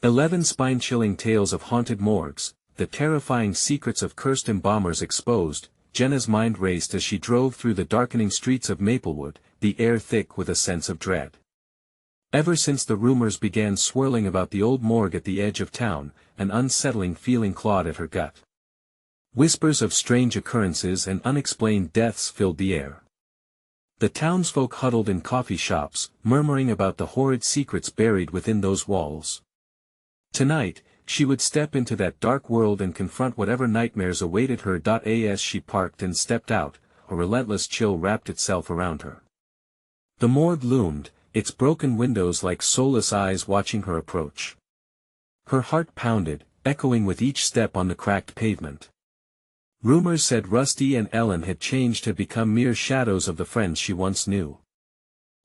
11 spine-chilling tales of haunted morgues, the terrifying secrets of cursed embalmers exposed. Jenna's mind raced as she drove through the darkening streets of Maplewood, the air thick with a sense of dread. Ever since the rumors began swirling about the old morgue at the edge of town, an unsettling feeling clawed at her gut. Whispers of strange occurrences and unexplained deaths filled the air. The townsfolk huddled in coffee shops, murmuring about the horrid secrets buried within those walls. Tonight, she would step into that dark world and confront whatever nightmares awaited her. As she parked and stepped out, a relentless chill wrapped itself around her. The morgue loomed, its broken windows like soulless eyes watching her approach. Her heart pounded, echoing with each step on the cracked pavement. Rumors said Rusty and Ellen had changed, had become mere shadows of the friends she once knew.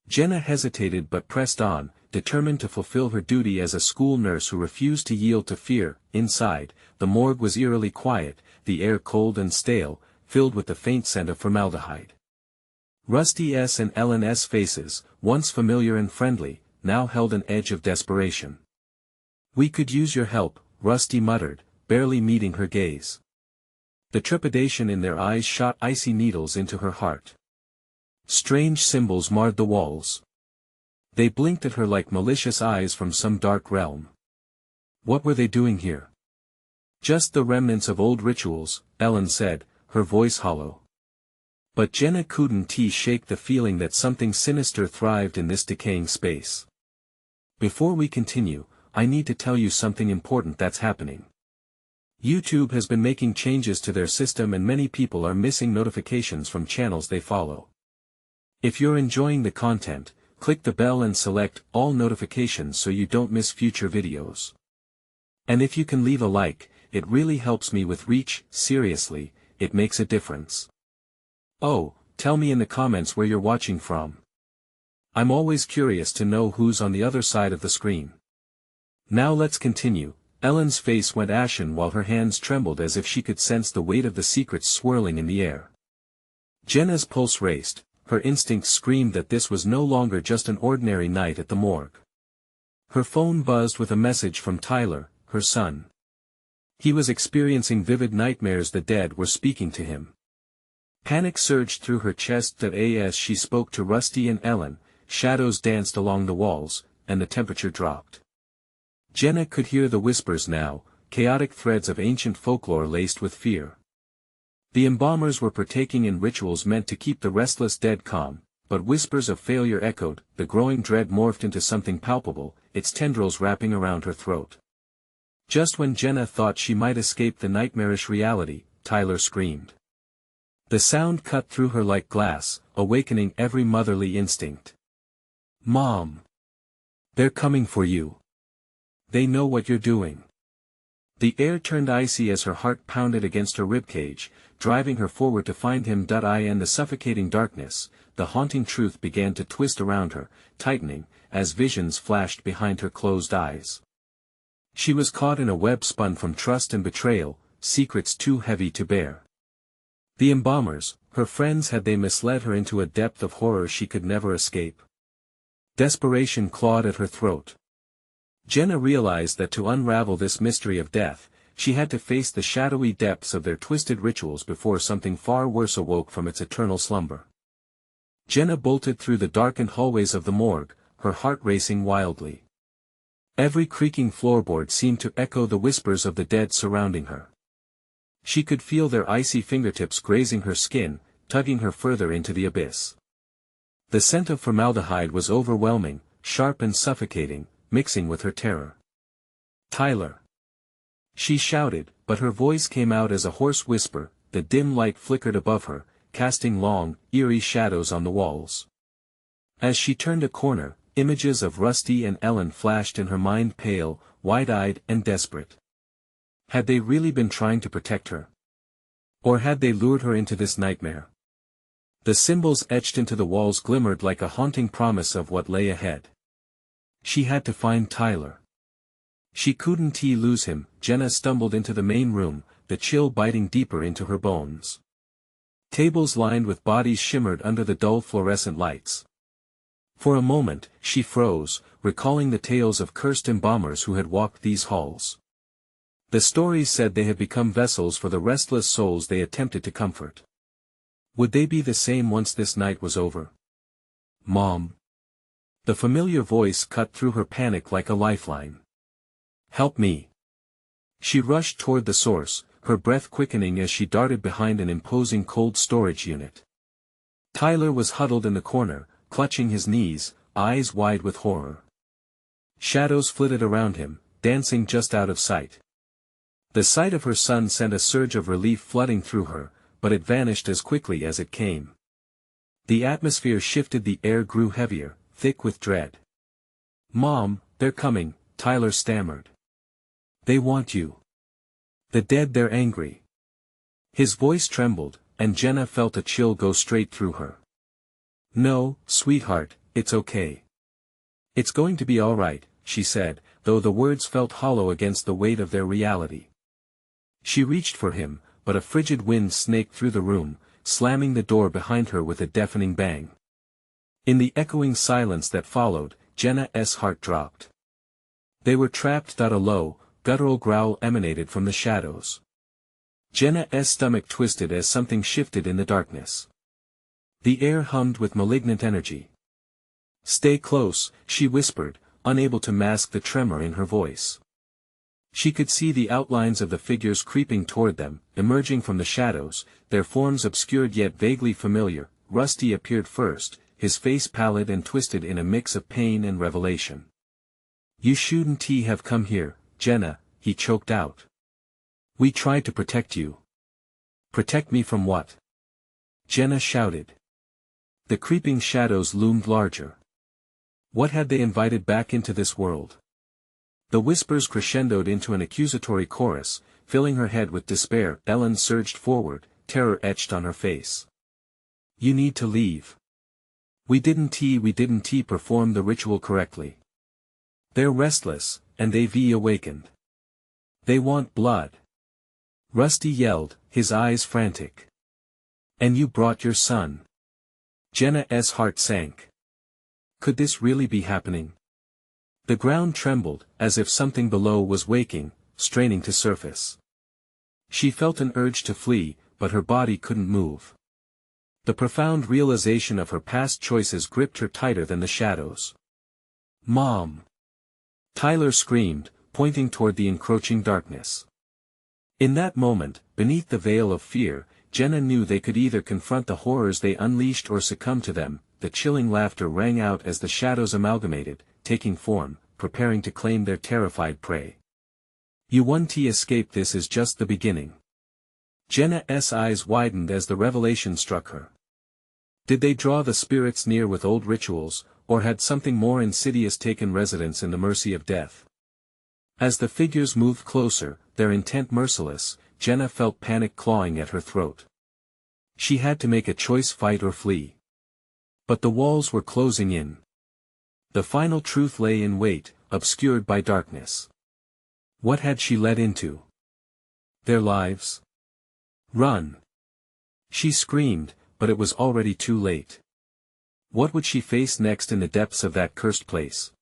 Jenna hesitated but pressed on, determined to fulfill her duty as a school nurse who refused to yield to fear. Inside, the morgue was eerily quiet, the air cold and stale, filled with the faint scent of formaldehyde. Rusty's and Ellen's faces, once familiar and friendly, now held an edge of desperation. "We could use your help," Rusty muttered, barely meeting her gaze. The trepidation in their eyes shot icy needles into her heart. Strange symbols marred the walls. They blinked at her like malicious eyes from some dark realm. What were they doing here? "Just the remnants of old rituals," Ellen said, her voice hollow. But Jenna couldn't shake the feeling that something sinister thrived in this decaying space. "Before we continue, I need to tell you something important that's happening. YouTube has been making changes to their system and many people are missing notifications from channels they follow. If you're enjoying the content, click the bell and select all notifications so you don't miss future videos. And if you can leave a like, it really helps me with reach. Seriously, it makes a difference. Oh, tell me in the comments where you're watching from. I'm always curious to know who's on the other side of the screen. Now let's continue." Ellen's face went ashen while her hands trembled as if she could sense the weight of the secrets swirling in the air. Jenna's pulse raced, her instincts screamed that this was no longer just an ordinary night at the morgue. Her phone buzzed with a message from Tyler, her son. He was experiencing vivid nightmares. The dead were speaking to him. Panic surged through her chest as she spoke to Rusty and Ellen. Shadows danced along the walls, and the temperature dropped. Jenna could hear the whispers now, chaotic threads of ancient folklore laced with fear. The embalmers were partaking in rituals meant to keep the restless dead calm, but whispers of failure echoed. The growing dread morphed into something palpable, its tendrils wrapping around her throat. Just when Jenna thought she might escape the nightmarish reality, Tyler screamed. The sound cut through her like glass, awakening every motherly instinct. "Mom! They're coming for you. They know what you're doing." The air turned icy as her heart pounded against her ribcage, driving her forward to find him. In the suffocating darkness, the haunting truth began to twist around her, tightening, as visions flashed behind her closed eyes. She was caught in a web spun from trust and betrayal, secrets too heavy to bear. The embalmers, her friends, had they misled her into a depth of horror she could never escape? Desperation clawed at her throat. Jenna realized that to unravel this mystery of death, she had to face the shadowy depths of their twisted rituals before something far worse awoke from its eternal slumber. Jenna bolted through the darkened hallways of the morgue, her heart racing wildly. Every creaking floorboard seemed to echo the whispers of the dead surrounding her. She could feel their icy fingertips grazing her skin, tugging her further into the abyss. The scent of formaldehyde was overwhelming, sharp and suffocating, mixing with her terror. "Tyler!" she shouted, but her voice came out as a hoarse whisper. The dim light flickered above her, casting long, eerie shadows on the walls. As she turned a corner, images of Rusty and Ellen flashed in her mind, pale, wide-eyed and desperate. Had they really been trying to protect her? Or had they lured her into this nightmare? The symbols etched into the walls glimmered like a haunting promise of what lay ahead. She had to find Tyler. She couldn't lose him. Jenna stumbled into the main room, the chill biting deeper into her bones. Tables lined with bodies shimmered under the dull fluorescent lights. For a moment, she froze, recalling the tales of cursed embalmers who had walked these halls. The stories said they had become vessels for the restless souls they attempted to comfort. Would they be the same once this night was over? Mom. The familiar voice cut through her panic like a lifeline. Help me. She rushed toward the source, her breath quickening as she darted behind an imposing cold storage unit. Tyler was huddled in the corner, clutching his knees, eyes wide with horror. Shadows flitted around him, dancing just out of sight. The sight of her son sent a surge of relief flooding through her, but it vanished as quickly as it came. The atmosphere shifted, the air grew heavier, thick with dread. Mom, they're coming, Tyler stammered. They want you. The dead, they're angry. His voice trembled, and Jenna felt a chill go straight through her. No, sweetheart, it's okay. It's going to be all right, she said, though the words felt hollow against the weight of their reality. She reached for him, but a frigid wind snaked through the room, slamming the door behind her with a deafening bang. In the echoing silence that followed, Jenna's heart dropped. They were trapped. A low, guttural growl emanated from the shadows. Jenna's stomach twisted as something shifted in the darkness. The air hummed with malignant energy. Stay close, she whispered, unable to mask the tremor in her voice. She could see the outlines of the figures creeping toward them, emerging from the shadows, their forms obscured yet vaguely familiar. Rusty appeared first, his face pallid and twisted in a mix of pain and revelation. You shouldn't have come here, Jenna, he choked out. We tried to protect you. Protect me from what? Jenna shouted. The creeping shadows loomed larger. What had they invited back into this world? The whispers crescendoed into an accusatory chorus, filling her head with despair. Ellen surged forward, terror etched on her face. You need to leave. We didn't perform the ritual correctly. They're restless, and they've awakened. They want blood. Rusty yelled, his eyes frantic. And you brought your son. Jenna's heart sank. Could this really be happening? The ground trembled, as if something below was waking, straining to surface. She felt an urge to flee, but her body couldn't move. The profound realization of her past choices gripped her tighter than the shadows. Mom! Tyler screamed, pointing toward the encroaching darkness. In that moment, beneath the veil of fear, Jenna knew they could either confront the horrors they unleashed or succumb to them. The chilling laughter rang out as the shadows amalgamated, taking form, preparing to claim their terrified prey. You won't escape, this is just the beginning. Jenna's eyes widened as the revelation struck her. Did they draw the spirits near with old rituals, or had something more insidious taken residence in the mercy of death? As the figures moved closer, their intent merciless, Jenna felt panic clawing at her throat. She had to make a choice: fight or flee. But the walls were closing in. The final truth lay in wait, obscured by darkness. What had she led into? Their lives? Run! She screamed, but it was already too late. What would she face next in the depths of that cursed place?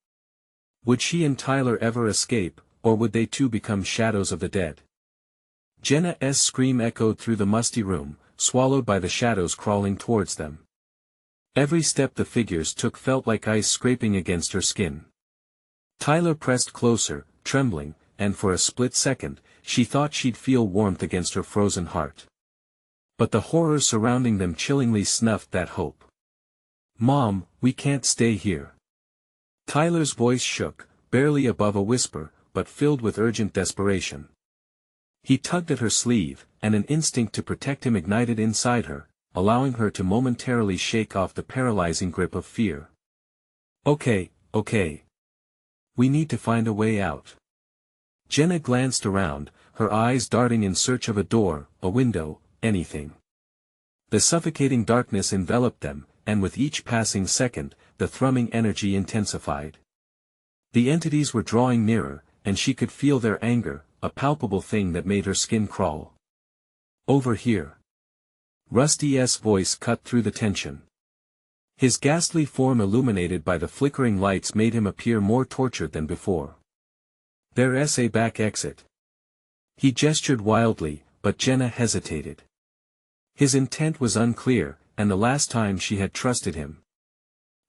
Would she and Tyler ever escape, or would they too become shadows of the dead? Jenna's scream echoed through the musty room, swallowed by the shadows crawling towards them. Every step the figures took felt like ice scraping against her skin. Tyler pressed closer, trembling, and for a split second, she thought she'd feel warmth against her frozen heart. But the horror surrounding them chillingly snuffed that hope. Mom, we can't stay here. Tyler's voice shook, barely above a whisper, but filled with urgent desperation. He tugged at her sleeve, and an instinct to protect him ignited inside her, allowing her to momentarily shake off the paralyzing grip of fear. Okay. We need to find a way out. Jenna glanced around, her eyes darting in search of a door, a window, anything. The suffocating darkness enveloped them, and with each passing second, the thrumming energy intensified. The entities were drawing nearer, and she could feel their anger, a palpable thing that made her skin crawl. Over here. Rusty's voice cut through the tension. His ghastly form illuminated by the flickering lights made him appear more tortured than before. "There's a back exit." He gestured wildly, but Jenna hesitated. His intent was unclear, and the last time she had trusted him.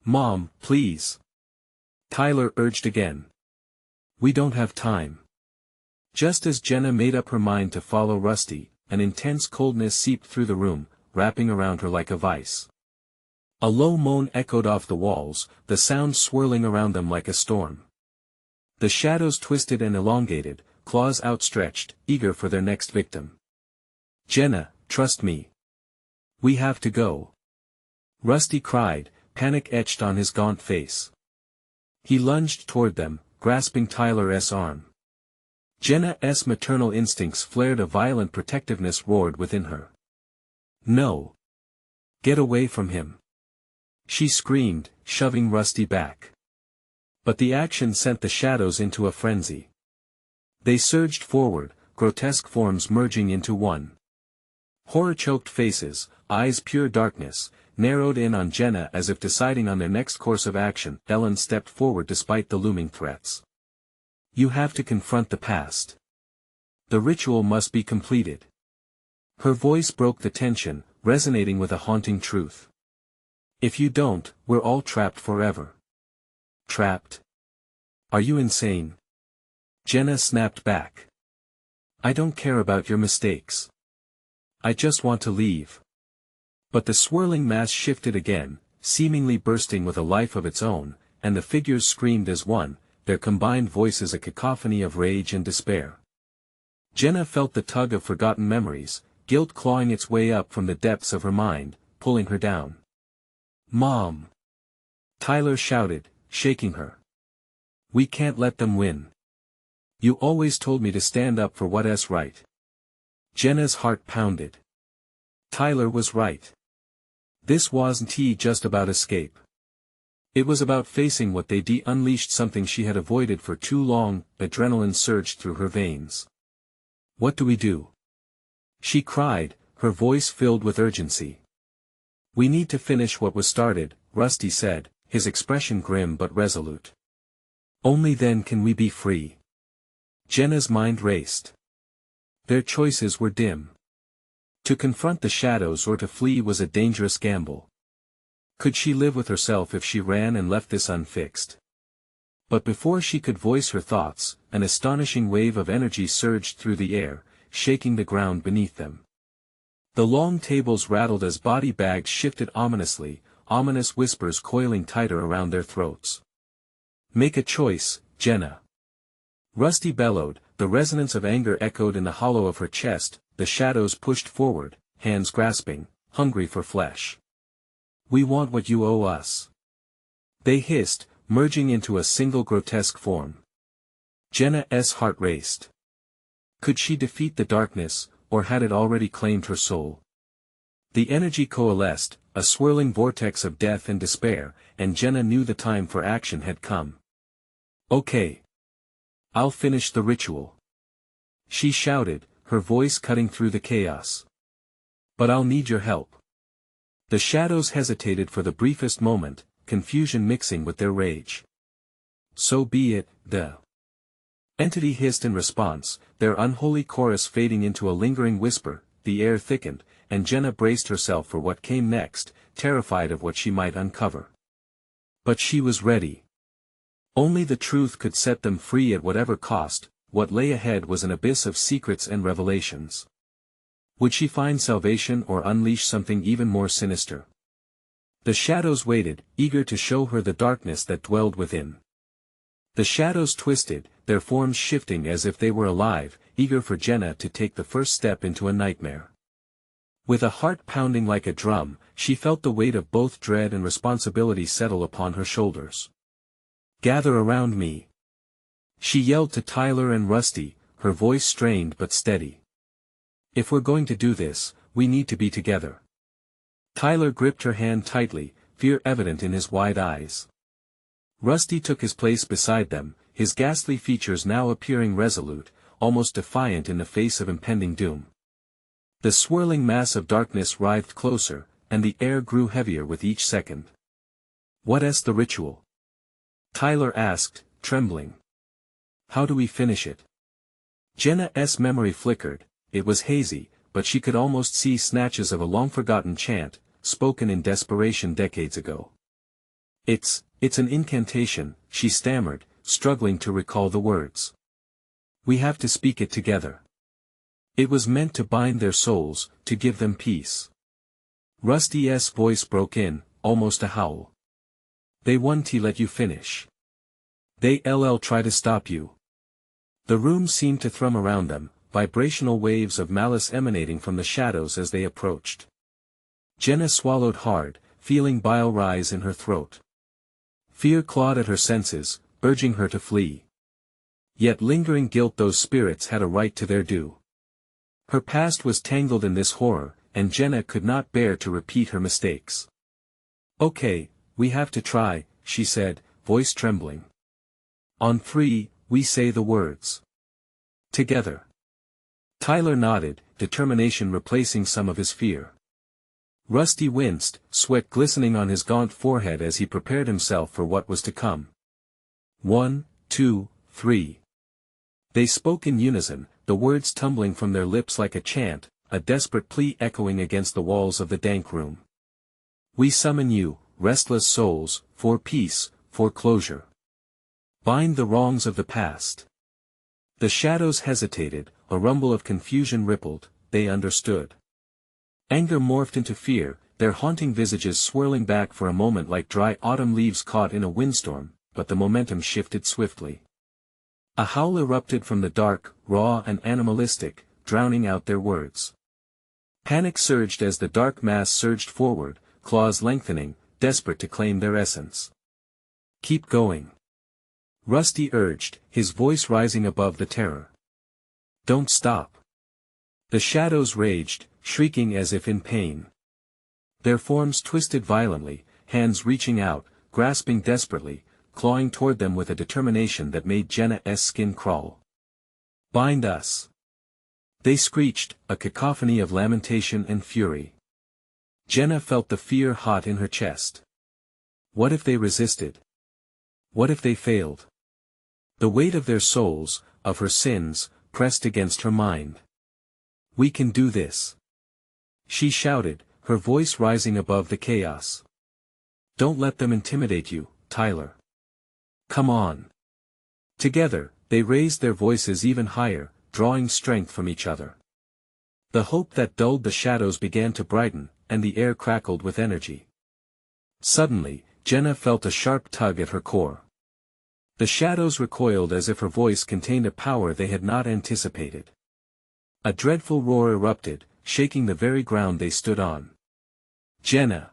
"Mom, please." Tyler urged again. "We don't have time." Just as Jenna made up her mind to follow Rusty, an intense coldness seeped through the room, wrapping around her like a vice. A low moan echoed off the walls, the sound swirling around them like a storm. The shadows twisted and elongated, claws outstretched, eager for their next victim. "Jenna, trust me. We have to go." Rusty cried, panic etched on his gaunt face. He lunged toward them, grasping Tyler's arm. Jenna's maternal instincts flared, a violent protectiveness roared within her. "No. Get away from him," she screamed, shoving Rusty back. But the action sent the shadows into a frenzy. They surged forward, grotesque forms merging into one. Horror-choked faces, eyes pure darkness, narrowed in on Jenna as if deciding on their next course of action. Ellen stepped forward despite the looming threats. "You have to confront the past. The ritual must be completed." Her voice broke the tension, resonating with a haunting truth. "If you don't, we're all trapped forever." "Trapped? Are you insane?" Jenna snapped back. "I don't care about your mistakes. I just want to leave." But the swirling mass shifted again, seemingly bursting with a life of its own, and the figures screamed as one, their combined voices a cacophony of rage and despair. Jenna felt the tug of forgotten memories, guilt clawing its way up from the depths of her mind, pulling her down. "Mom!" Tyler shouted, shaking her. "We can't let them win. You always told me to stand up for what's right." Jenna's heart pounded. Tyler was right. This wasn't just about escape. It was about facing what they'd unleashed, something she had avoided for too long. Adrenaline surged through her veins. "What do we do?" she cried, her voice filled with urgency. "We need to finish what was started," Rusty said, his expression grim but resolute. "Only then can we be free." Jenna's mind raced. Their choices were dim. To confront the shadows or to flee was a dangerous gamble. Could she live with herself if she ran and left this unfixed? But before she could voice her thoughts, an astonishing wave of energy surged through the air, shaking the ground beneath them. The long tables rattled as body bags shifted ominously, ominous whispers coiling tighter around their throats. "Make a choice, Jenna." Rusty bellowed, the resonance of anger echoed in the hollow of her chest. The shadows pushed forward, hands grasping, hungry for flesh. "We want what you owe us," they hissed, merging into a single grotesque form. Jenna's heart raced. Could she defeat the darkness, or had it already claimed her soul? The energy coalesced, a swirling vortex of death and despair, and Jenna knew the time for action had come. "Okay. I'll finish the ritual," she shouted, her voice cutting through the chaos. "But I'll need your help." The shadows hesitated for the briefest moment, confusion mixing with their rage. "So be it," the entity hissed in response, their unholy chorus fading into a lingering whisper. The air thickened, and Jenna braced herself for what came next, terrified of what she might uncover. But she was ready. Only the truth could set them free at whatever cost. What lay ahead was an abyss of secrets and revelations. Would she find salvation or unleash something even more sinister? The shadows waited, eager to show her the darkness that dwelled within. The shadows twisted, their forms shifting as if they were alive, eager for Jenna to take the first step into a nightmare. With a heart pounding like a drum, she felt the weight of both dread and responsibility settle upon her shoulders. "Gather around me," she yelled to Tyler and Rusty, her voice strained but steady. "If we're going to do this, we need to be together." Tyler gripped her hand tightly, fear evident in his wide eyes. Rusty took his place beside them, his ghastly features now appearing resolute, almost defiant in the face of impending doom. The swirling mass of darkness writhed closer, and the air grew heavier with each second. What's the ritual? Tyler asked, trembling. How do we finish it? Jenna's memory flickered. It was hazy, but she could almost see snatches of a long-forgotten chant, spoken in desperation decades ago. It's an incantation, she stammered, struggling to recall the words. We have to speak it together. It was meant to bind their souls, to give them peace. Rusty's voice broke in, almost a howl. They won't let you finish. They'll try to stop you. The room seemed to thrum around them, vibrational waves of malice emanating from the shadows as they approached. Jenna swallowed hard, feeling bile rise in her throat. Fear clawed at her senses, urging her to flee. Yet lingering guilt, those spirits had a right to their due. Her past was tangled in this horror, and Jenna could not bear to repeat her mistakes. Okay, we have to try, she said, voice trembling. On 3, we say the words. Together. Tyler nodded, determination replacing some of his fear. Rusty winced, sweat glistening on his gaunt forehead as he prepared himself for what was to come. 1, 2, 3. They spoke in unison, the words tumbling from their lips like a chant, a desperate plea echoing against the walls of the dank room. We summon you, restless souls, for peace, for closure. Bind the wrongs of the past. The shadows hesitated, a rumble of confusion rippled, they understood. Anger morphed into fear, their haunting visages swirling back for a moment like dry autumn leaves caught in a windstorm, but the momentum shifted swiftly. A howl erupted from the dark, raw and animalistic, drowning out their words. Panic surged as the dark mass surged forward, claws lengthening, desperate to claim their essence. Keep going. Rusty urged, his voice rising above the terror. Don't stop. The shadows raged, shrieking as if in pain. Their forms twisted violently, hands reaching out, grasping desperately, clawing toward them with a determination that made Jenna's skin crawl. Bind us. They screeched, a cacophony of lamentation and fury. Jenna felt the fear hot in her chest. What if they resisted? What if they failed? The weight of their souls, of her sins, pressed against her mind. We can do this. She shouted, her voice rising above the chaos. Don't let them intimidate you, Tyler. Come on. Together, they raised their voices even higher, drawing strength from each other. The hope that dulled the shadows began to brighten, and the air crackled with energy. Suddenly, Jenna felt a sharp tug at her core. The shadows recoiled as if her voice contained a power they had not anticipated. A dreadful roar erupted, shaking the very ground they stood on. Jenna!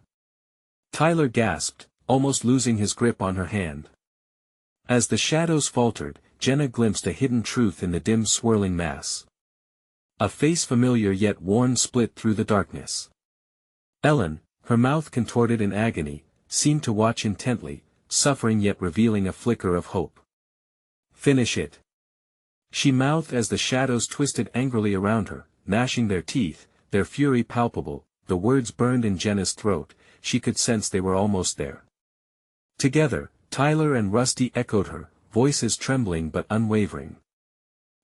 Tyler gasped, almost losing his grip on her hand. As the shadows faltered, Jenna glimpsed a hidden truth in the dim swirling mass. A face familiar yet worn split through the darkness. Ellen, her mouth contorted in agony, seemed to watch intently, suffering yet revealing a flicker of hope. Finish it. She mouthed as the shadows twisted angrily around her, gnashing their teeth, their fury palpable. The words burned in Jenna's throat, she could sense they were almost there. Together, Tyler and Rusty echoed her, voices trembling but unwavering.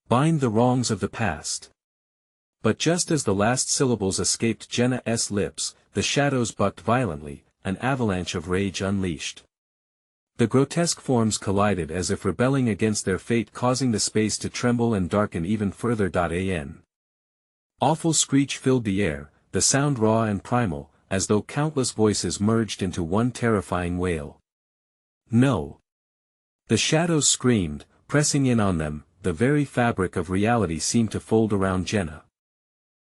Bind the wrongs of the past. But just as the last syllables escaped Jenna's lips, the shadows bucked violently, an avalanche of rage unleashed. The grotesque forms collided as if rebelling against their fate, causing the space to tremble and darken even further. An awful screech filled the air, the sound raw and primal, as though countless voices merged into one terrifying wail. No! The shadows screamed, pressing in on them, the very fabric of reality seemed to fold around Jenna.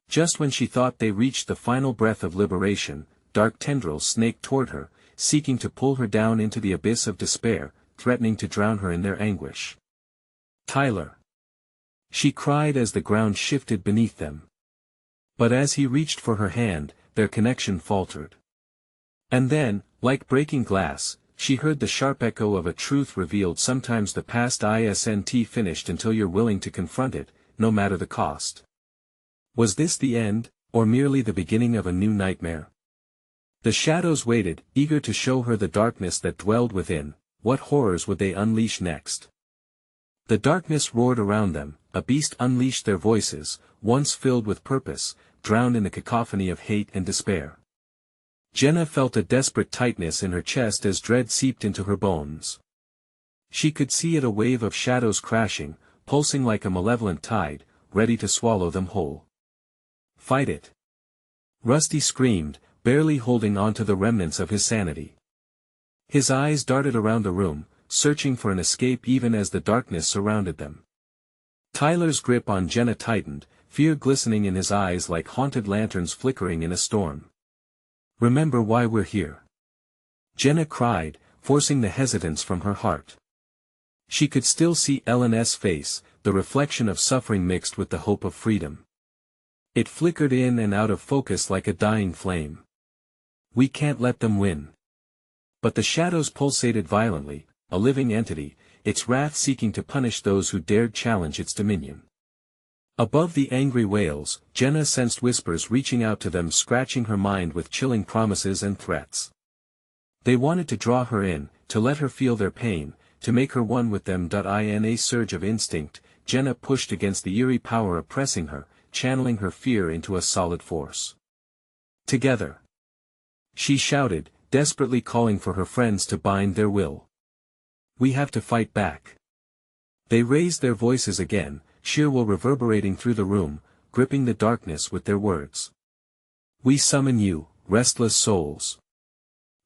Just when she thought they reached the final breath of liberation, dark tendrils snaked toward her, seeking to pull her down into the abyss of despair, threatening to drown her in their anguish. Tyler! She cried as the ground shifted beneath them. But as he reached for her hand, their connection faltered. And then, like breaking glass, she heard the sharp echo of a truth revealed. Sometimes the past isn't finished until you're willing to confront it, no matter the cost. Was this the end, or merely the beginning of a new nightmare? The shadows waited, eager to show her the darkness that dwelled within. What horrors would they unleash next? The darkness roared around them, a beast unleashed their voices, once filled with purpose, drowned in a cacophony of hate and despair. Jenna felt a desperate tightness in her chest as dread seeped into her bones. She could see it, a wave of shadows crashing, pulsing like a malevolent tide, ready to swallow them whole. Fight it! Rusty screamed, barely holding on to the remnants of his sanity. His eyes darted around the room, searching for an escape even as the darkness surrounded them. Tyler's grip on Jenna tightened, fear glistening in his eyes like haunted lanterns flickering in a storm. "Remember why we're here," Jenna cried, forcing the hesitance from her heart. She could still see Ellen's face, the reflection of suffering mixed with the hope of freedom. It flickered in and out of focus like a dying flame. "We can't let them win." But the shadows pulsated violently, a living entity, its wrath seeking to punish those who dared challenge its dominion. Above the angry wails, Jenna sensed whispers reaching out to them, scratching her mind with chilling promises and threats. They wanted to draw her in, to let her feel their pain, to make her one with them. In a surge of instinct, Jenna pushed against the eerie power oppressing her, channeling her fear into a solid force. "Together!" she shouted, desperately calling for her friends to bind their will. "We have to fight back." They raised their voices again, sheer will reverberating through the room, gripping the darkness with their words. "We summon you, restless souls.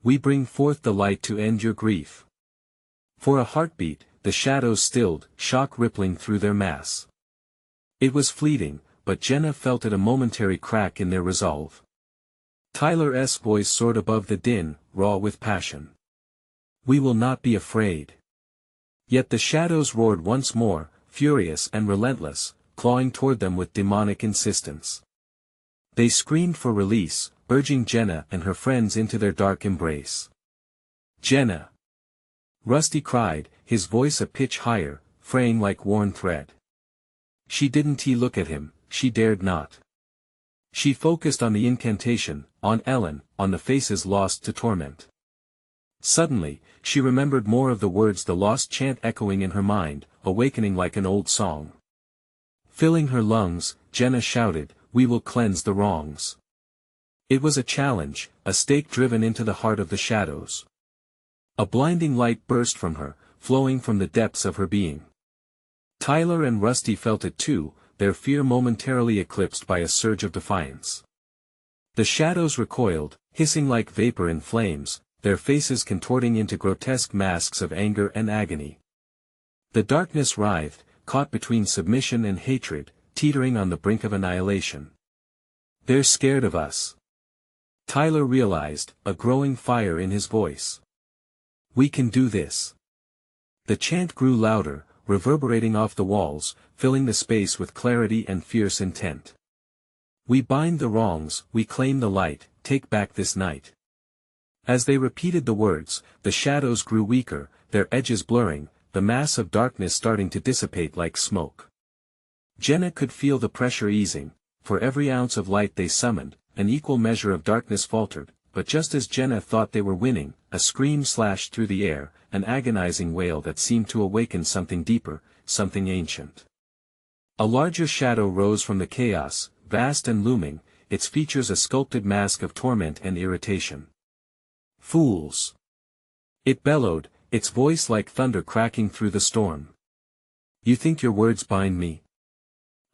We bring forth the light to end your grief." For a heartbeat, the shadows stilled, shock rippling through their mass. It was fleeting, but Jenna felt it, a momentary crack in their resolve. Tyler's voice soared above the din, raw with passion. "We will not be afraid." Yet the shadows roared once more, furious and relentless, clawing toward them with demonic insistence. They screamed for release, urging Jenna and her friends into their dark embrace. "Jenna!" Rusty cried, his voice a pitch higher, fraying like worn thread. She didn't look at him, she dared not. She focused on the incantation, on Ellen, on the faces lost to torment. Suddenly, she remembered more of the words, the lost chant echoing in her mind, awakening like an old song. Filling her lungs, Jenna shouted, "We will cleanse the wrongs." It was a challenge, a stake driven into the heart of the shadows. A blinding light burst from her, flowing from the depths of her being. Tyler and Rusty felt it too, their fear momentarily eclipsed by a surge of defiance. The shadows recoiled, hissing like vapor in flames, their faces contorting into grotesque masks of anger and agony. The darkness writhed, caught between submission and hatred, teetering on the brink of annihilation. "They're scared of us," Tyler realized, a growing fire in his voice. "We can do this." The chant grew louder, reverberating off the walls, filling the space with clarity and fierce intent. "We bind the wrongs, we claim the light, take back this night." As they repeated the words, the shadows grew weaker, their edges blurring, the mass of darkness starting to dissipate like smoke. Jenna could feel the pressure easing. For every ounce of light they summoned, an equal measure of darkness faltered, but just as Jenna thought they were winning, a scream slashed through the air, an agonizing wail that seemed to awaken something deeper, something ancient. A larger shadow rose from the chaos, vast and looming, its features a sculpted mask of torment and irritation. "Fools!" it bellowed, its voice like thunder cracking through the storm. "You think your words bind me?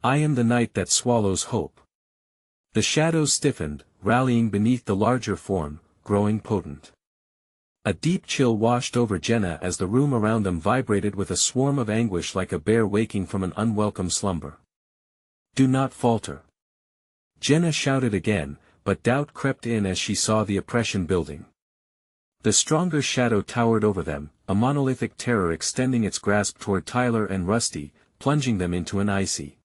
I am the night that swallows hope." The shadows stiffened, rallying beneath the larger form, growing potent. A deep chill washed over Jenna as the room around them vibrated with a swarm of anguish like a bear waking from an unwelcome slumber. "Do not falter!" Jenna shouted again, but doubt crept in as she saw the oppression building. The stronger shadow towered over them, a monolithic terror extending its grasp toward Tyler and Rusty, plunging them into an icy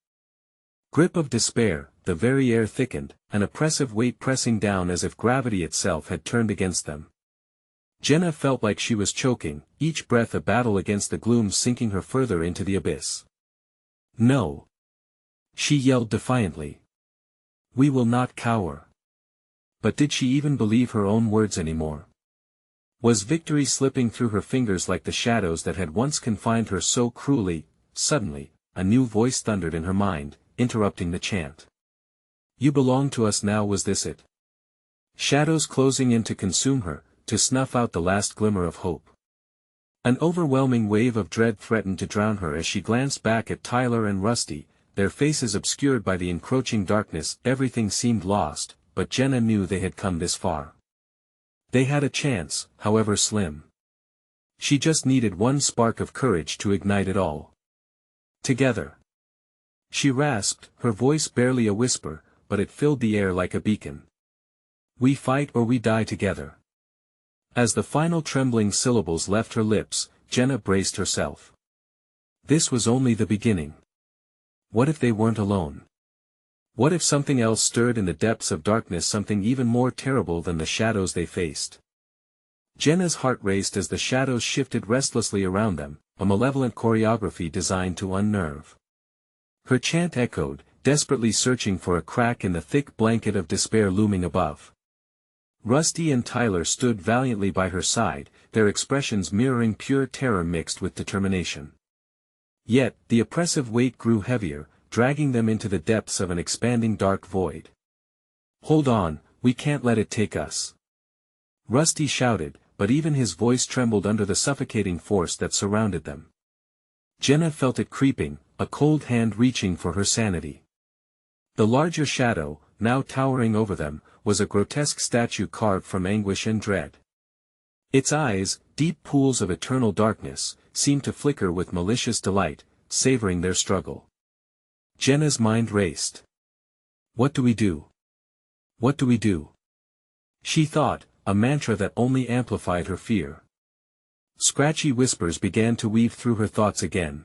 grip of despair. The very air thickened, an oppressive weight pressing down as if gravity itself had turned against them. Jenna felt like she was choking, each breath a battle against the gloom sinking her further into the abyss. "No!" she yelled defiantly. "We will not cower. But did she even believe her own words anymore? Was victory slipping through her fingers like the shadows that had once confined her so cruelly? Suddenly, a new voice thundered in her mind, interrupting the chant. You belong to us now. Was this it? Shadows closing in to consume her, to snuff out the last glimmer of hope. An overwhelming wave of dread threatened to drown her as she glanced back at Tyler and Rusty, their faces obscured by the encroaching darkness. Everything seemed lost, but Jenna knew they had come this far. They had a chance, however slim. She just needed one spark of courage to ignite it all. Together. She rasped, her voice barely a whisper, but it filled the air like a beacon. We fight or we die together. As the final trembling syllables left her lips, Jenna braced herself. This was only the beginning. What if they weren't alone? What if something else stirred in the depths of darkness, something even more terrible than the shadows they faced? Jenna's heart raced as the shadows shifted restlessly around them, a malevolent choreography designed to unnerve. Her chant echoed, desperately searching for a crack in the thick blanket of despair looming above. Rusty and Tyler stood valiantly by her side, their expressions mirroring pure terror mixed with determination. Yet, the oppressive weight grew heavier, dragging them into the depths of an expanding dark void. Hold on, we can't let it take us. Rusty shouted, but even his voice trembled under the suffocating force that surrounded them. Jenna felt it creeping, a cold hand reaching for her sanity. The larger shadow, now towering over them, was a grotesque statue carved from anguish and dread. Its eyes, deep pools of eternal darkness, seemed to flicker with malicious delight, savoring their struggle. Jenna's mind raced. What do we do? What do we do? She thought, a mantra that only amplified her fear. Scratchy whispers began to weave through her thoughts again.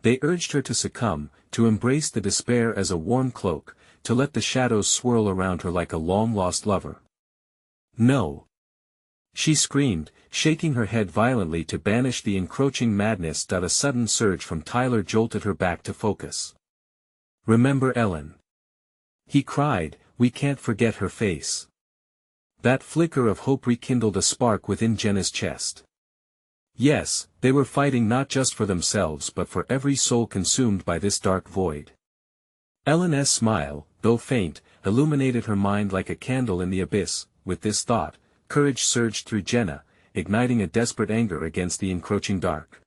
They urged her to succumb, to embrace the despair as a warm cloak, to let the shadows swirl around her like a long-lost lover. No! She screamed, shaking her head violently to banish the encroaching madness. A sudden surge from Tyler jolted her back to focus. Remember Ellen? He cried, we can't forget her face. That flicker of hope rekindled a spark within Jenna's chest. Yes, they were fighting not just for themselves but for every soul consumed by this dark void. Ellen's smile, though faint, illuminated her mind like a candle in the abyss. With this thought, courage surged through Jenna, igniting a desperate anger against the encroaching dark.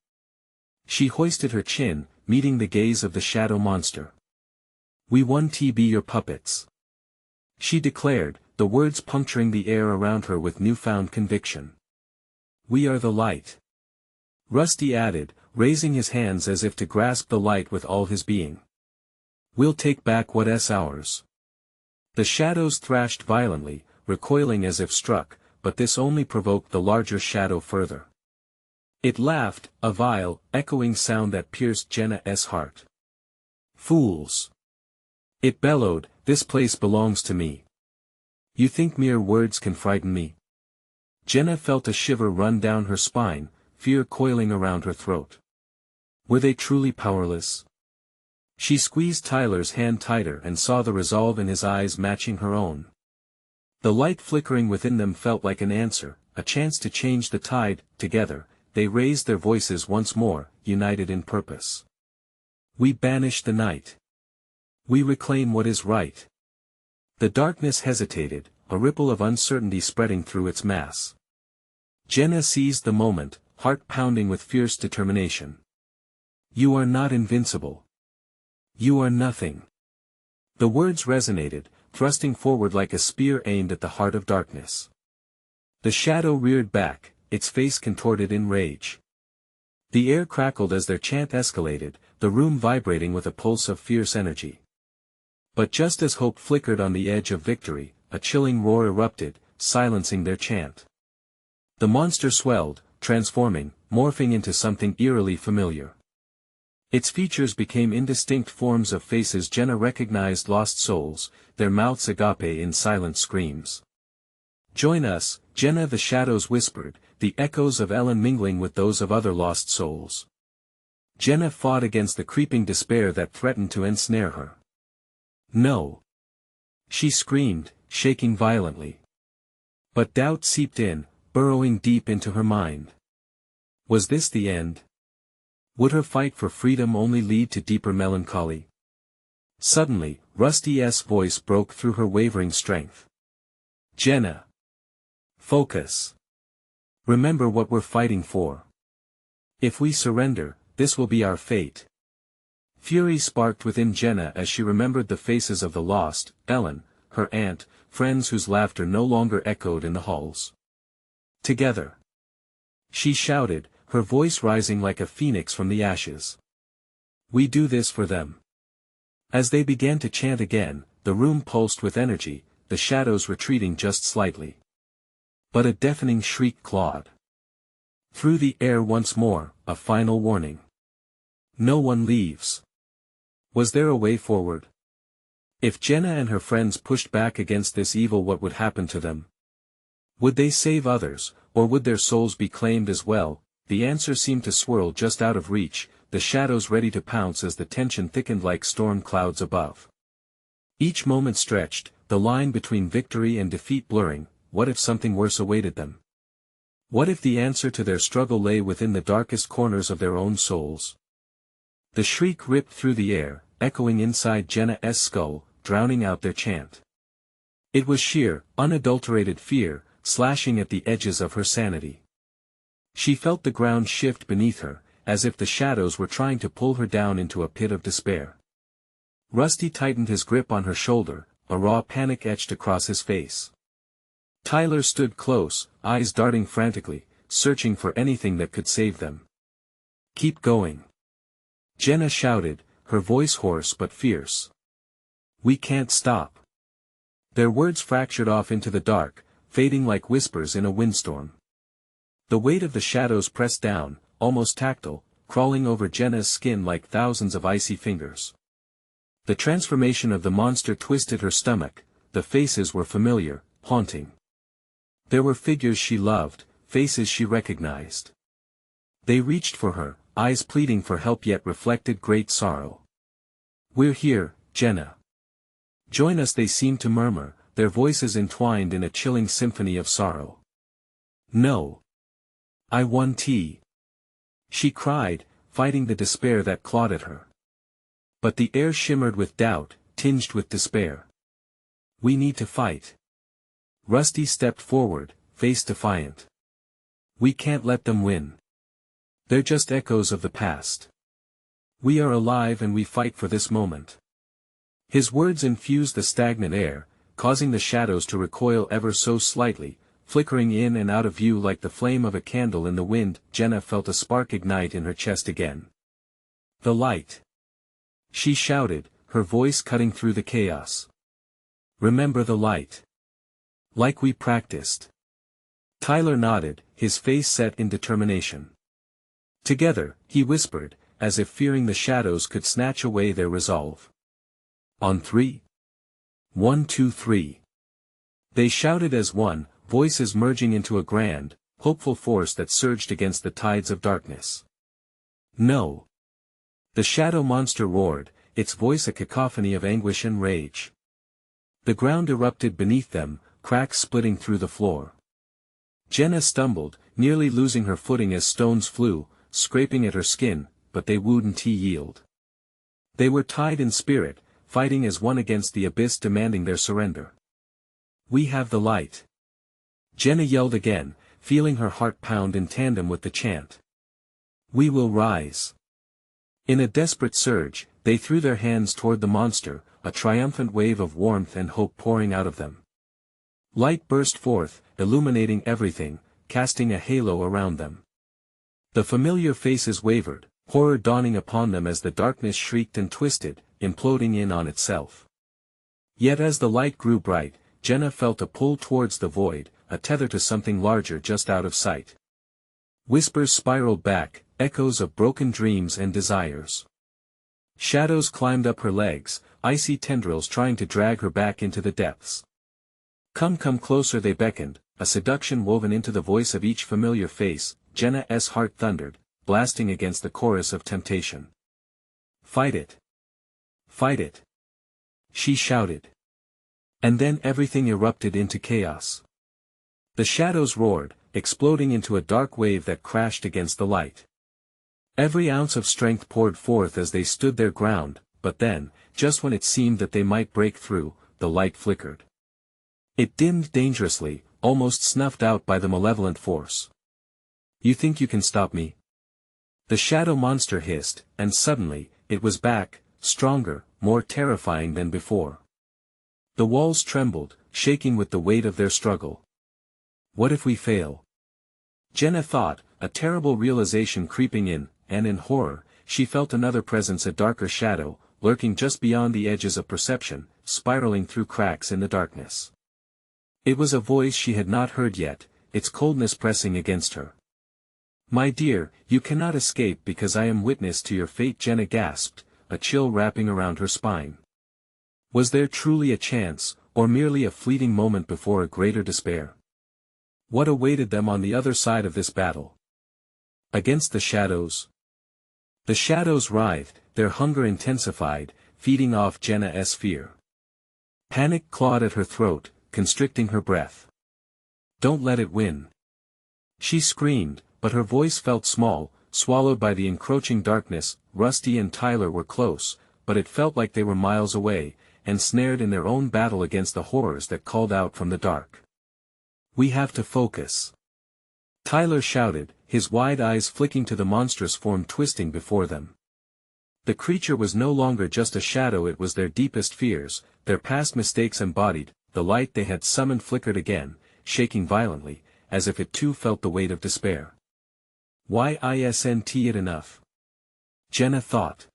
She hoisted her chin, meeting the gaze of the shadow monster. We won to be your puppets. She declared, the words puncturing the air around her with newfound conviction. We are the light. Rusty added, raising his hands as if to grasp the light with all his being. We'll take back what's ours. The shadows thrashed violently, recoiling as if struck, but this only provoked the larger shadow further. It laughed, a vile, echoing sound that pierced Jenna's heart. Fools! It bellowed, this place belongs to me. You think mere words can frighten me? Jenna felt a shiver run down her spine, fear coiling around her throat. Were they truly powerless? She squeezed Tyler's hand tighter and saw the resolve in his eyes matching her own. The light flickering within them felt like an answer, a chance to change the tide. Together, they raised their voices once more, united in purpose. We banish the night. We reclaim what is right. The darkness hesitated, a ripple of uncertainty spreading through its mass. Jenna seized the moment, heart pounding with fierce determination. You are not invincible. You are nothing. The words resonated, thrusting forward like a spear aimed at the heart of darkness. The shadow reared back, its face contorted in rage. The air crackled as their chant escalated, the room vibrating with a pulse of fierce energy. But just as hope flickered on the edge of victory, a chilling roar erupted, silencing their chant. The monster swelled, transforming, morphing into something eerily familiar. Its features became indistinct forms of faces Jenna recognized, lost souls, their mouths agape in silent screams. Join us, Jenna, the shadows whispered, the echoes of Ellen mingling with those of other lost souls. Jenna fought against the creeping despair that threatened to ensnare her. No. She screamed, shaking violently. But doubt seeped in, burrowing deep into her mind. Was this the end? Would her fight for freedom only lead to deeper melancholy? Suddenly, Rusty's voice broke through her wavering strength. Jenna! Focus! Remember what we're fighting for. If we surrender, this will be our fate. Fury sparked within Jenna as she remembered the faces of the lost, Ellen, her aunt, friends whose laughter no longer echoed in the halls. Together! She shouted, her voice rising like a phoenix from the ashes. We do this for them. As they began to chant again, the room pulsed with energy, the shadows retreating just slightly. But a deafening shriek clawed through the air once more, a final warning. No one leaves. Was there a way forward? If Jenna and her friends pushed back against this evil, what would happen to them? Would they save others, or would their souls be claimed as well? The answer seemed to swirl just out of reach, the shadows ready to pounce as the tension thickened like storm clouds above. Each moment stretched, the line between victory and defeat blurring. What if something worse awaited them? What if the answer to their struggle lay within the darkest corners of their own souls? The shriek ripped through the air, echoing inside Jenna's skull, drowning out their chant. It was sheer, unadulterated fear, slashing at the edges of her sanity. She felt the ground shift beneath her, as if the shadows were trying to pull her down into a pit of despair. Rusty tightened his grip on her shoulder, a raw panic etched across his face. Tyler stood close, eyes darting frantically, searching for anything that could save them. Keep going. Jenna shouted, her voice hoarse but fierce. We can't stop. Their words fractured off into the dark, fading like whispers in a windstorm. The weight of the shadows pressed down, almost tactile, crawling over Jenna's skin like thousands of icy fingers. The transformation of the monster twisted her stomach, the faces were familiar, haunting. There were figures she loved, faces she recognized. They reached for her, eyes pleading for help yet reflected great sorrow. We're here, Jenna. Join us, they seemed to murmur, their voices entwined in a chilling symphony of sorrow. No. I want tea. She cried, fighting the despair that clawed at her. But the air shimmered with doubt, tinged with despair. We need to fight. Rusty stepped forward, face defiant. We can't let them win. They're just echoes of the past. We are alive and we fight for this moment. His words infused the stagnant air, causing the shadows to recoil ever so slightly, flickering in and out of view like the flame of a candle in the wind. Jenna felt a spark ignite in her chest again. The light. She shouted, her voice cutting through the chaos. Remember the light. Like we practiced. Tyler nodded, his face set in determination. Together, he whispered, as if fearing the shadows could snatch away their resolve. On 3. 1, 2, 3. They shouted as one, voices merging into a grand, hopeful force that surged against the tides of darkness. No. The shadow monster roared, its voice a cacophony of anguish and rage. The ground erupted beneath them, cracks splitting through the floor. Jenna stumbled, nearly losing her footing as stones flew, scraping at her skin, but they wouldn't yield. They were tied in spirit, fighting as one against the abyss demanding their surrender. We have the light. Jenna yelled again, feeling her heart pound in tandem with the chant. We will rise. In a desperate surge, they threw their hands toward the monster, a triumphant wave of warmth and hope pouring out of them. Light burst forth, illuminating everything, casting a halo around them. The familiar faces wavered, horror dawning upon them as the darkness shrieked and twisted, imploding in on itself. Yet as the light grew bright, Jenna felt a pull towards the void, a tether to something larger just out of sight. Whispers spiraled back, echoes of broken dreams and desires. Shadows climbed up her legs, icy tendrils trying to drag her back into the depths. Come closer, they beckoned, a seduction woven into the voice of each familiar face. Jenna's heart thundered, blasting against the chorus of temptation. Fight it! Fight it! She shouted. And then everything erupted into chaos. The shadows roared, exploding into a dark wave that crashed against the light. Every ounce of strength poured forth as they stood their ground, but then, just when it seemed that they might break through, the light flickered. It dimmed dangerously, almost snuffed out by the malevolent force. "You think you can stop me?" The shadow monster hissed, and suddenly, it was back, stronger, more terrifying than before. The walls trembled, shaking with the weight of their struggle. What if we fail? Jenna thought, a terrible realization creeping in, and in horror, she felt another presence, a darker shadow, lurking just beyond the edges of perception, spiraling through cracks in the darkness. It was a voice she had not heard yet, its coldness pressing against her. "My dear, you cannot escape because I am witness to your fate," Jenna gasped, a chill wrapping around her spine. Was there truly a chance, or merely a fleeting moment before a greater despair? What awaited them on the other side of this battle? Against the shadows? The shadows writhed, their hunger intensified, feeding off Jenna's fear. Panic clawed at her throat, constricting her breath. "Don't let it win!" She screamed, but her voice felt small, swallowed by the encroaching darkness. Rusty and Tyler were close, but it felt like they were miles away, ensnared in their own battle against the horrors that called out from the dark. "We have to focus," Tyler shouted, his wide eyes flicking to the monstrous form twisting before them. The creature was no longer just a shadow, it was their deepest fears, their past mistakes embodied. The light they had summoned flickered again, shaking violently, as if it too felt the weight of despair. "Why isn't it enough?" Jenna thought.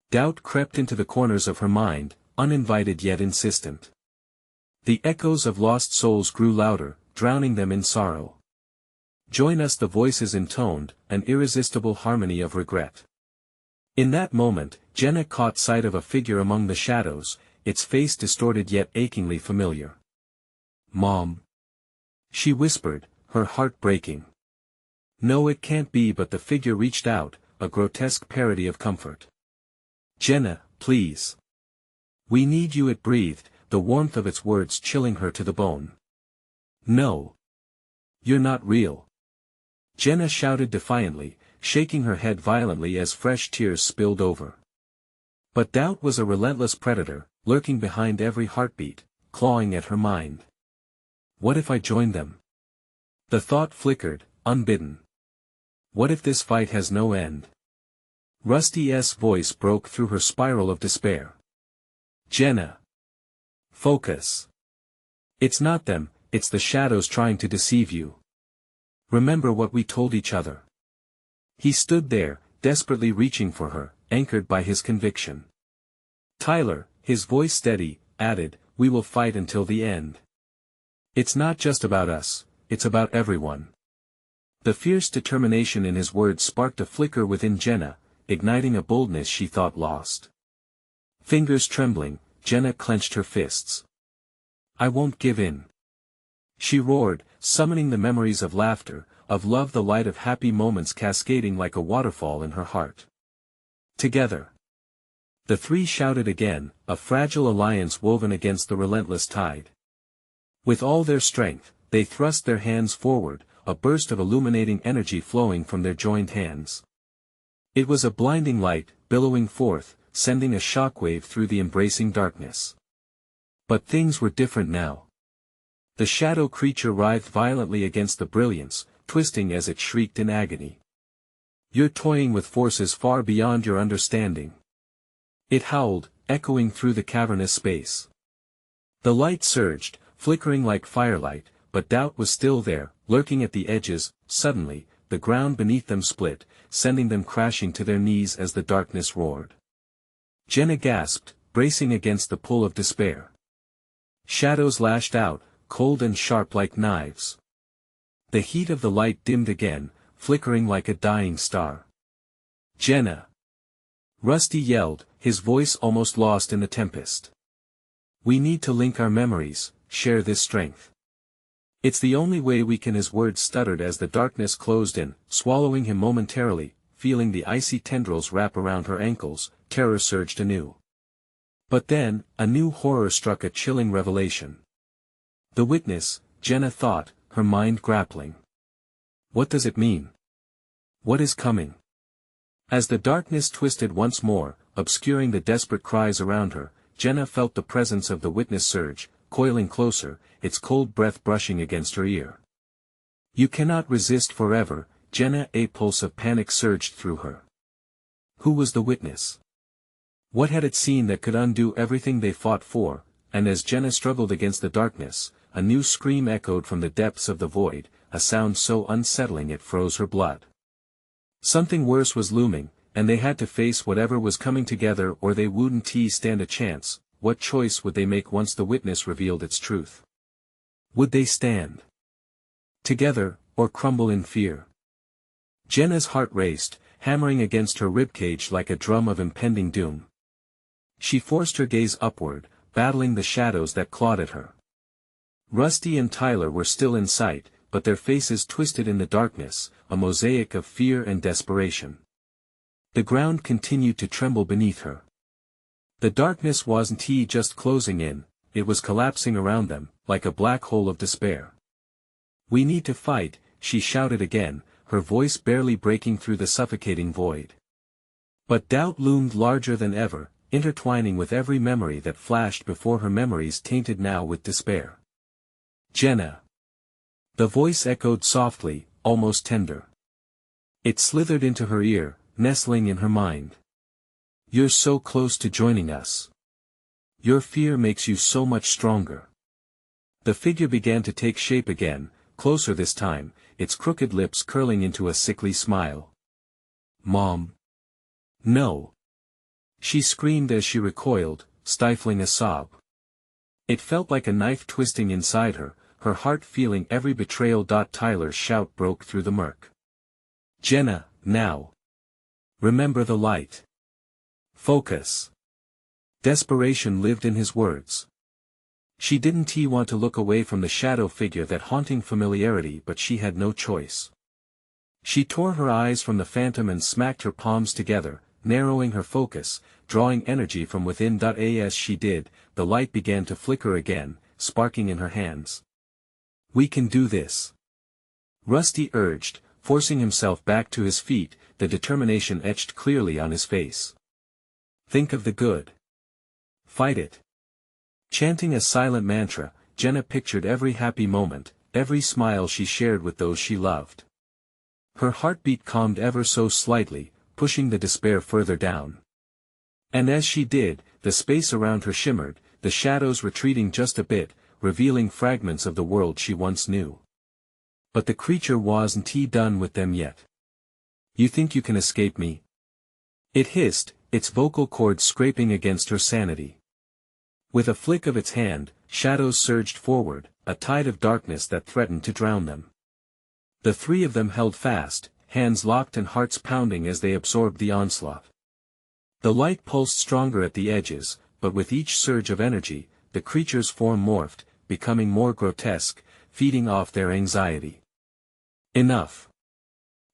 Doubt crept into the corners of her mind, uninvited yet insistent. The echoes of lost souls grew louder, drowning them in sorrow. "Join us," the voices intoned, an irresistible harmony of regret. In that moment, Jenna caught sight of a figure among the shadows, its face distorted yet achingly familiar. "Mom," she whispered, her heart breaking. No, it can't be, but the figure reached out, a grotesque parody of comfort. "Jenna, please. We need you," it breathed, the warmth of its words chilling her to the bone. "No. You're not real," Jenna shouted defiantly, shaking her head violently as fresh tears spilled over. But doubt was a relentless predator, lurking behind every heartbeat, clawing at her mind. What if I joined them? The thought flickered, unbidden. What if this fight has no end? Rusty's voice broke through her spiral of despair. "Jenna. Focus. It's not them, it's the shadows trying to deceive you. Remember what we told each other." He stood there, desperately reaching for her, anchored by his conviction. Tyler, his voice steady, added, "We will fight until the end. It's not just about us, it's about everyone." The fierce determination in his words sparked a flicker within Jenna, igniting a boldness she thought lost. Fingers trembling, Jenna clenched her fists. "I won't give in," she roared, summoning the memories of laughter, of love, the light of happy moments cascading like a waterfall in her heart. Together. The three shouted again, a fragile alliance woven against the relentless tide. With all their strength, they thrust their hands forward, a burst of illuminating energy flowing from their joined hands. It was a blinding light, billowing forth, sending a shockwave through the embracing darkness. But things were different now. The shadow creature writhed violently against the brilliance, twisting as it shrieked in agony. "You're toying with forces far beyond your understanding," it howled, echoing through the cavernous space. The light surged, flickering like firelight, but doubt was still there, lurking at the edges. Suddenly, the ground beneath them split, sending them crashing to their knees as the darkness roared. Jenna gasped, bracing against the pull of despair. Shadows lashed out, cold and sharp like knives. The heat of the light dimmed again, flickering like a dying star. "Jenna!" Rusty yelled, his voice almost lost in the tempest. "We need to link our memories, share this strength. It's the only way we can." His words stuttered as the darkness closed in, swallowing him momentarily. Feeling the icy tendrils wrap around her ankles, terror surged anew. But then, a new horror struck, a chilling revelation. The witness, Jenna thought, her mind grappling. What does it mean? What is coming? As the darkness twisted once more, obscuring the desperate cries around her, Jenna felt the presence of the witness surge, coiling closer, its cold breath brushing against her ear. You cannot resist forever, Jenna. A pulse of panic surged through her. Who was the witness? What had it seen that could undo everything they fought for? And as Jenna struggled against the darkness, a new scream echoed from the depths of the void, a sound so unsettling it froze her blood. Something worse was looming, and they had to face whatever was coming together, or they wouldn't stand a chance. What choice would they make once the witness revealed its truth? Would they stand together, or crumble in fear? Jenna's heart raced, hammering against her ribcage like a drum of impending doom. She forced her gaze upward, battling the shadows that clawed at her. Rusty and Tyler were still in sight, but their faces twisted in the darkness, a mosaic of fear and desperation. The ground continued to tremble beneath her. The darkness wasn't just closing in, it was collapsing around them, like a black hole of despair. We need to fight, she shouted again, her voice barely breaking through the suffocating void. But doubt loomed larger than ever, intertwining with every memory that flashed before her, memories tainted now with despair. Jenna. The voice echoed softly, almost tender. It slithered into her ear, nestling in her mind. You're so close to joining us. Your fear makes you so much stronger. The figure began to take shape again, closer this time, its crooked lips curling into a sickly smile. Mom. No. She screamed as she recoiled, stifling a sob. It felt like a knife twisting inside her, her heart feeling every betrayal. Tyler's shout broke through the murk. Jenna, now. Remember the light. Focus. Desperation lived in his words. She didn't want to look away from the shadow figure, that haunting familiarity, but she had no choice. She tore her eyes from the phantom and smacked her palms together, narrowing her focus, drawing energy from within. As she did, the light began to flicker again, sparking in her hands. We can do this. Rusty urged, forcing himself back to his feet, the determination etched clearly on his face. Think of the good. Fight it. Chanting a silent mantra, Jenna pictured every happy moment, every smile she shared with those she loved. Her heartbeat calmed ever so slightly, pushing the despair further down. And as she did, the space around her shimmered, the shadows retreating just a bit, revealing fragments of the world she once knew. But the creature wasn't done with them yet. You think you can escape me? It hissed, its vocal cords scraping against her sanity. With a flick of its hand, shadows surged forward, a tide of darkness that threatened to drown them. The three of them held fast, hands locked and hearts pounding as they absorbed the onslaught. The light pulsed stronger at the edges, but with each surge of energy, the creature's form morphed, becoming more grotesque, feeding off their anxiety. Enough.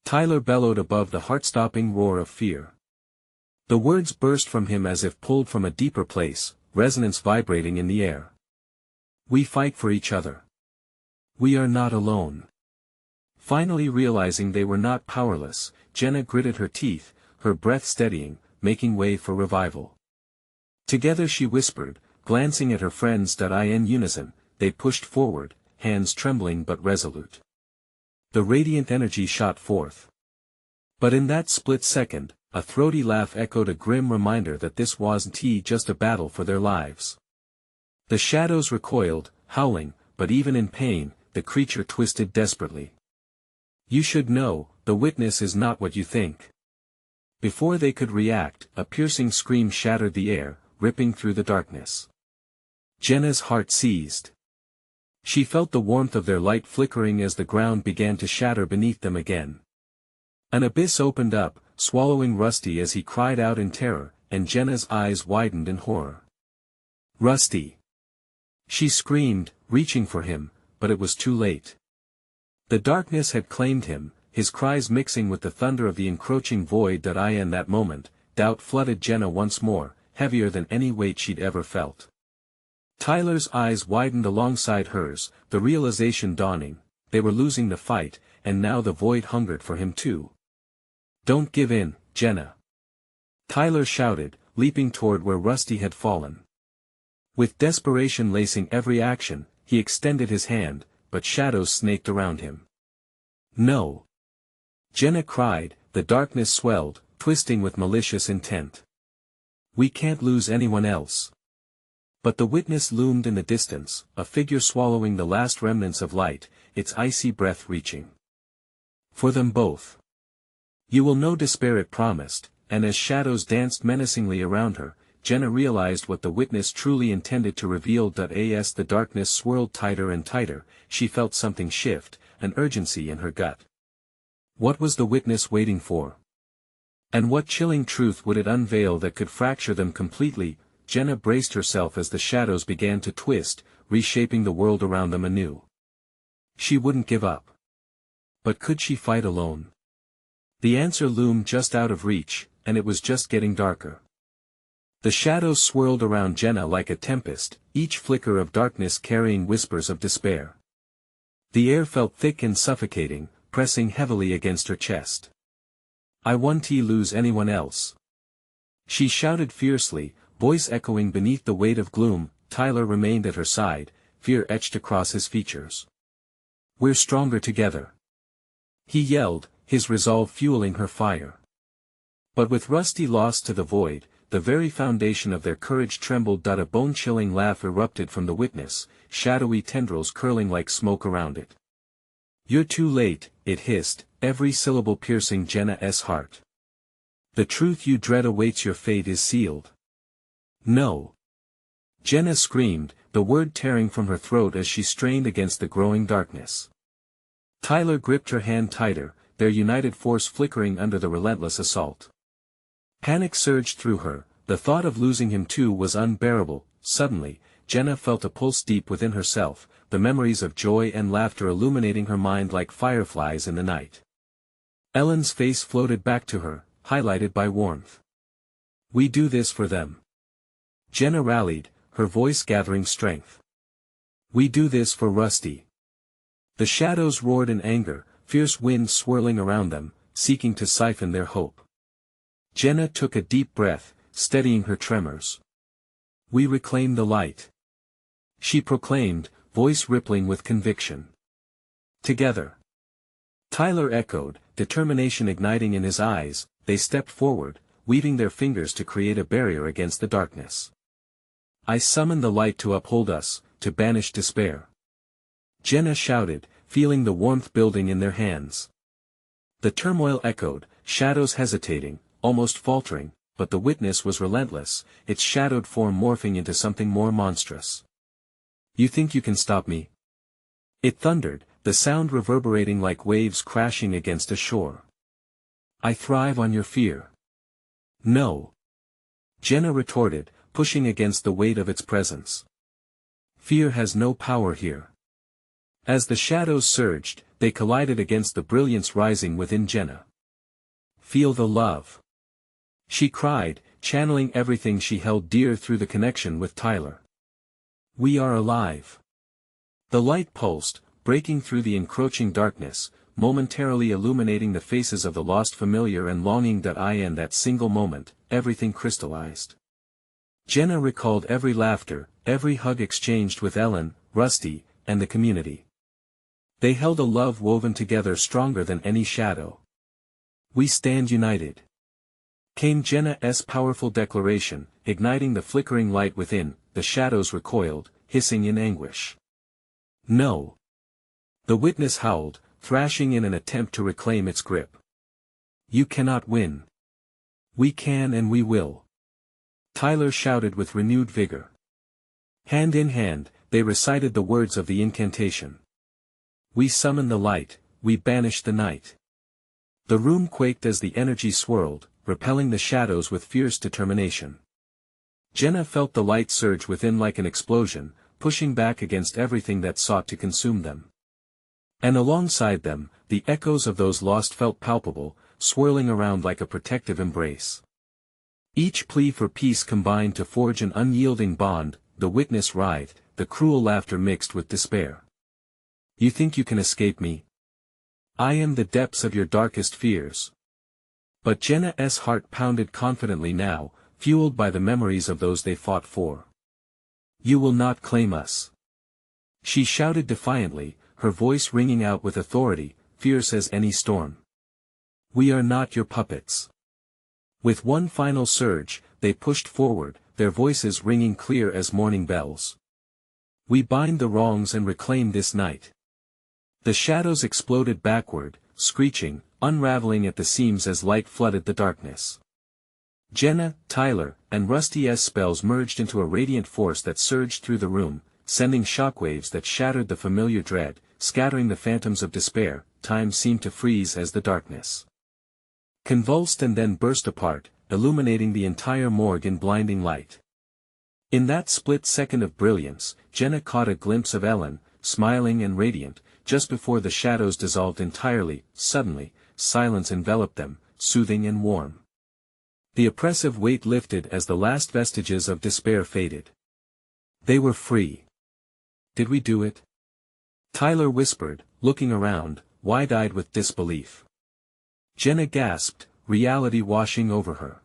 Tyler bellowed above the heart-stopping roar of fear. The words burst from him as if pulled from a deeper place, resonance vibrating in the air. We fight for each other. We are not alone. Finally realizing they were not powerless, Jenna gritted her teeth, her breath steadying, making way for revival. Together she whispered, glancing at her friends. In unison, they pushed forward, hands trembling but resolute. The radiant energy shot forth. But in that split second, a throaty laugh echoed, a grim reminder that this wasn't just a battle for their lives. The shadows recoiled, howling, but even in pain, the creature twisted desperately. You should know, the witness is not what you think. Before they could react, a piercing scream shattered the air, ripping through the darkness. Jenna's heart seized. She felt the warmth of their light flickering as the ground began to shatter beneath them again. An abyss opened up, swallowing Rusty as he cried out in terror, and Jenna's eyes widened in horror. Rusty! She screamed, reaching for him, but it was too late. The darkness had claimed him, his cries mixing with the thunder of the encroaching void. In that moment, doubt flooded Jenna once more, heavier than any weight she'd ever felt. Tyler's eyes widened alongside hers, the realization dawning, they were losing the fight, and now the void hungered for him too. "Don't give in, Jenna!" Tyler shouted, leaping toward where Rusty had fallen. With desperation lacing every action, he extended his hand, but shadows snaked around him. "No!" Jenna cried, the darkness swelled, twisting with malicious intent. "We can't lose anyone else." But the witness loomed in the distance, a figure swallowing the last remnants of light, its icy breath reaching for them both. "You will know despair," it promised, and as shadows danced menacingly around her, Jenna realized what the witness truly intended to reveal. As the darkness swirled tighter and tighter, she felt something shift, an urgency in her gut. What was the witness waiting for? And what chilling truth would it unveil that could fracture them completely? Jenna braced herself as the shadows began to twist, reshaping the world around them anew. She wouldn't give up. But could she fight alone? The answer loomed just out of reach, and it was just getting darker. The shadows swirled around Jenna like a tempest, each flicker of darkness carrying whispers of despair. The air felt thick and suffocating, pressing heavily against her chest. "I won't lose anyone else," she shouted fiercely, voice echoing beneath the weight of gloom. Tyler remained at her side, fear etched across his features. "We're stronger together," he yelled, his resolve fueling her fire. But with Rusty lost to the void, the very foundation of their courage trembled. A bone-chilling laugh erupted from the witness, shadowy tendrils curling like smoke around it. "You're too late," it hissed, every syllable piercing Jenna's heart. "The truth you dread awaits, your fate is sealed." "No!" Jenna screamed, the word tearing from her throat as she strained against the growing darkness. Tyler gripped her hand tighter, their united force flickering under the relentless assault. Panic surged through her, the thought of losing him too was unbearable. Suddenly, Jenna felt a pulse deep within herself, the memories of joy and laughter illuminating her mind like fireflies in the night. Ellen's face floated back to her, highlighted by warmth. "We do this for them." Jenna rallied, her voice gathering strength. "We do this for Rusty." The shadows roared in anger, fierce winds swirling around them, seeking to siphon their hope. Jenna took a deep breath, steadying her tremors. "We reclaim the light," she proclaimed, voice rippling with conviction. "Together." Tyler echoed, determination igniting in his eyes. They stepped forward, weaving their fingers to create a barrier against the darkness. "I summon the light to uphold us, to banish despair," Jenna shouted, feeling the warmth building in their hands. The turmoil echoed, shadows hesitating, almost faltering, but the witness was relentless, its shadowed form morphing into something more monstrous. "You think you can stop me?" it thundered, the sound reverberating like waves crashing against a shore. "I thrive on your fear." "No," Jenna retorted, pushing against the weight of its presence. "Fear has no power here." As the shadows surged, they collided against the brilliance rising within Jenna. "Feel the love," she cried, channeling everything she held dear through the connection with Tyler. "We are alive." The light pulsed, breaking through the encroaching darkness, momentarily illuminating the faces of the lost familiar and longing. In that single moment, everything crystallized. Jenna recalled every laughter, every hug exchanged with Ellen, Rusty, and the community. They held a love woven together stronger than any shadow. "We stand united," came Jenna's powerful declaration, igniting the flickering light within. The shadows recoiled, hissing in anguish. "No!" the witness howled, thrashing in an attempt to reclaim its grip. "You cannot win." "We can and we will," Tyler shouted with renewed vigor. Hand in hand, they recited the words of the incantation. "We summon the light, we banish the night." The room quaked as the energy swirled, repelling the shadows with fierce determination. Jenna felt the light surge within like an explosion, pushing back against everything that sought to consume them. And alongside them, the echoes of those lost felt palpable, swirling around like a protective embrace. Each plea for peace combined to forge an unyielding bond. The witness writhed, the cruel laughter mixed with despair. You think you can escape me? I am the depths of your darkest fears. But Jenna's heart pounded confidently now, fueled by the memories of those they fought for. You will not claim us. She shouted defiantly, her voice ringing out with authority, fierce as any storm. We are not your puppets. With one final surge, they pushed forward, their voices ringing clear as morning bells. We bind the wrongs and reclaim this night. The shadows exploded backward, screeching, unraveling at the seams as light flooded the darkness. Jenna, Tyler, and Rusty's spells merged into a radiant force that surged through the room, sending shockwaves that shattered the familiar dread, scattering the phantoms of despair. Time seemed to freeze as the darkness convulsed and then burst apart, illuminating the entire morgue in blinding light. In that split second of brilliance, Jenna caught a glimpse of Ellen, smiling and radiant, just before the shadows dissolved entirely. Suddenly, silence enveloped them, soothing and warm. The oppressive weight lifted as the last vestiges of despair faded. They were free. Did we do it? Tyler whispered, looking around, wide-eyed with disbelief. Jenna gasped, reality washing over her.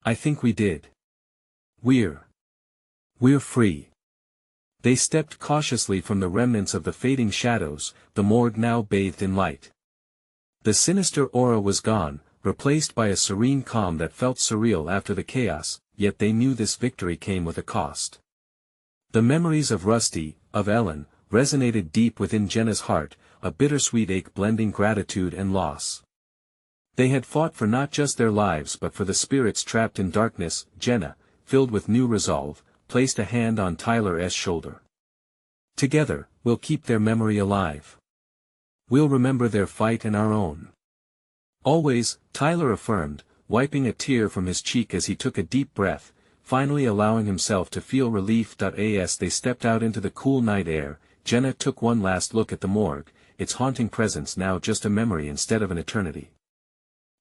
I think we did. We're free. They stepped cautiously from the remnants of the fading shadows, the morgue now bathed in light. The sinister aura was gone, replaced by a serene calm that felt surreal after the chaos, yet they knew this victory came with a cost. The memories of Rusty, of Ellen, resonated deep within Jenna's heart, a bittersweet ache blending gratitude and loss. They had fought for not just their lives but for the spirits trapped in darkness. Jenna, filled with new resolve, placed a hand on Tyler's shoulder. Together, we'll keep their memory alive. We'll remember their fight and our own. Always, Tyler affirmed, wiping a tear from his cheek as he took a deep breath, finally allowing himself to feel relief. As they stepped out into the cool night air, Jenna took one last look at the morgue, its haunting presence now just a memory instead of an eternity.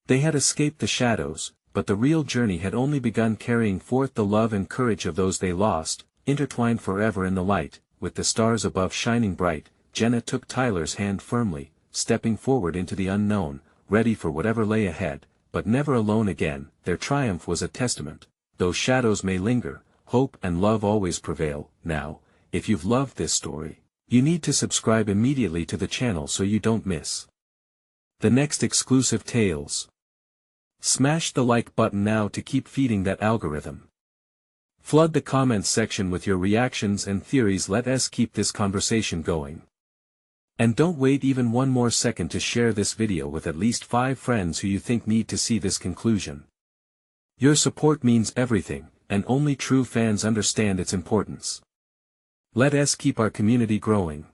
They had escaped the shadows, but the real journey had only begun, carrying forth the love and courage of those they lost, intertwined forever in the light. With the stars above shining bright, Jenna took Tyler's hand firmly, stepping forward into the unknown, ready for whatever lay ahead, but never alone again. Their triumph was a testament. Though shadows may linger, hope and love always prevail. Now, if you've loved this story, you need to subscribe immediately to the channel so you don't miss the next exclusive tales. Smash the like button now to keep feeding that algorithm. Flood the comments section with your reactions and theories. Let us keep this conversation going. And don't wait even one more second to share this video with at least 5 friends who you think need to see this conclusion. Your support means everything, and only true fans understand its importance. Let us keep our community growing.